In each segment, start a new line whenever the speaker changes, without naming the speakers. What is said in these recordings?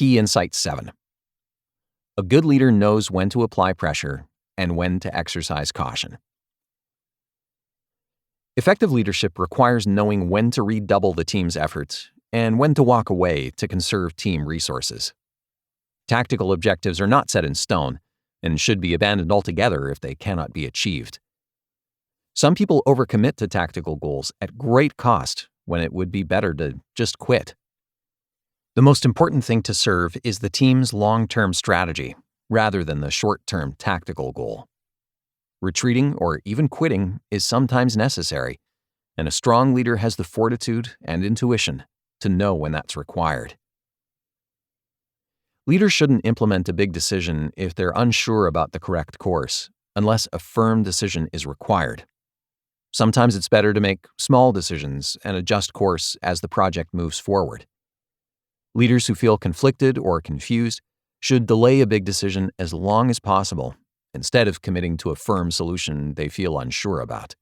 Key Insight 7. A good leader knows when to apply pressure and when to exercise caution. Effective leadership requires knowing when to redouble the team's efforts and when to walk away to conserve team resources. Tactical objectives are not set in stone and should be abandoned altogether if they cannot be achieved. Some people overcommit to tactical goals at great cost when it would be better to just quit. The most important thing to serve is the team's long-term strategy rather than the short-term tactical goal. Retreating or even quitting is sometimes necessary, and a strong leader has the fortitude and intuition to know when that's required. Leaders shouldn't implement a big decision if they're unsure about the correct course, unless a firm decision is required. Sometimes it's better to make small decisions and adjust course as the project moves forward. Leaders who feel conflicted or confused should delay a big decision as long as possible, instead of committing to a firm solution they feel unsure about.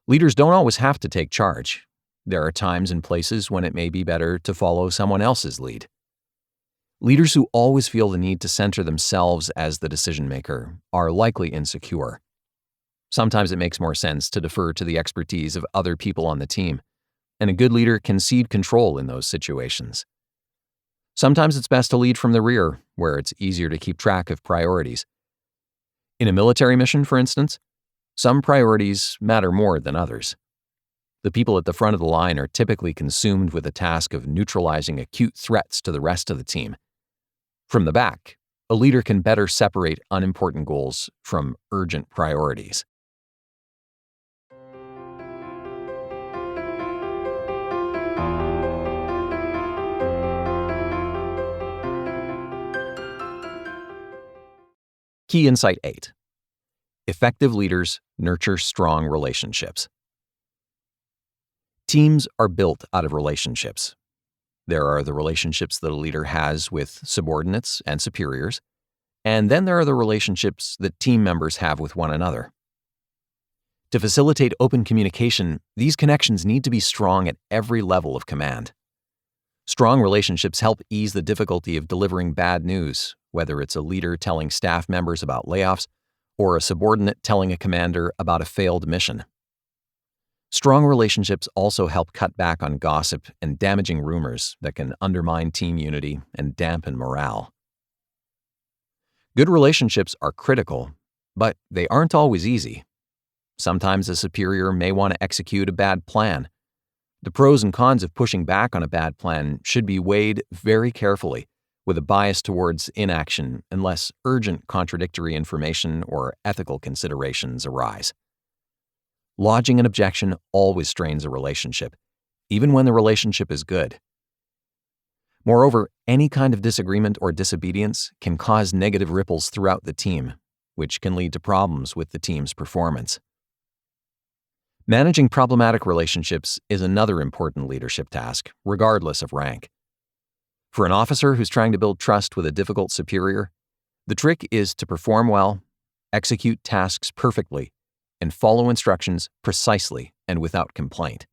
Leaders don't always have to take charge. There are times and places when it may be better to follow someone else's lead. Leaders who always feel the need to center themselves as the decision-maker are likely insecure. Sometimes it makes more sense to defer to the expertise of other people on the team, and a good leader can cede control in those situations. Sometimes it's best to lead from the rear, where it's easier to keep track of priorities. In a military mission, for instance, some priorities matter more than others. The people at the front of the line are typically consumed with the task of neutralizing acute threats to the rest of the team. From the back, a leader can better separate unimportant goals from urgent priorities. Key Insight 8. Effective leaders nurture strong relationships. Teams are built out of relationships. There are the relationships that a leader has with subordinates and superiors, and then there are the relationships that team members have with one another. To facilitate open communication, these connections need to be strong at every level of command. Strong relationships help ease the difficulty of delivering bad news, whether it's a leader telling staff members about layoffs or a subordinate telling a commander about a failed mission. Strong relationships also help cut back on gossip and damaging rumors that can undermine team unity and dampen morale. Good relationships are critical, but they aren't always easy. Sometimes a superior may want to execute a bad plan. The pros and cons of pushing back on a bad plan should be weighed very carefully, with a bias towards inaction unless urgent contradictory information or ethical considerations arise. Lodging an objection always strains a relationship, even when the relationship is good. Moreover, any kind of disagreement or disobedience can cause negative ripples throughout the team, which can lead to problems with the team's performance. Managing problematic relationships is another important leadership task, regardless of rank. For an officer who's trying to build trust with a difficult superior, the trick is to perform well, execute tasks perfectly, and follow instructions precisely and without complaint.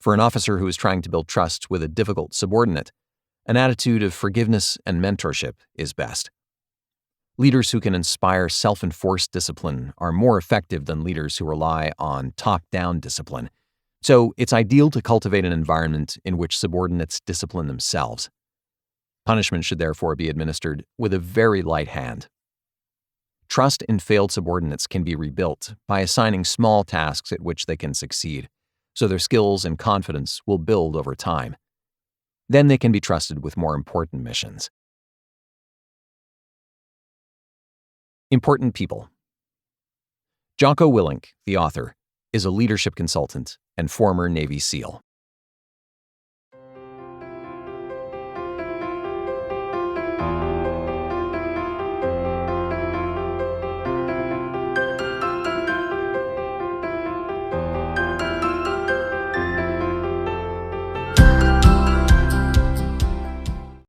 For an officer who is trying to build trust with a difficult subordinate, an attitude of forgiveness and mentorship is best. Leaders who can inspire self-enforced discipline are more effective than leaders who rely on top-down discipline, so it's ideal to cultivate an environment in which subordinates discipline themselves. Punishment should therefore be administered with a very light hand. Trust in failed subordinates can be rebuilt by assigning small tasks at which they can succeed, so their skills and confidence will build over time. Then they can be trusted with more important missions. Important people. Jocko Willink, the author, is a leadership consultant and former Navy SEAL.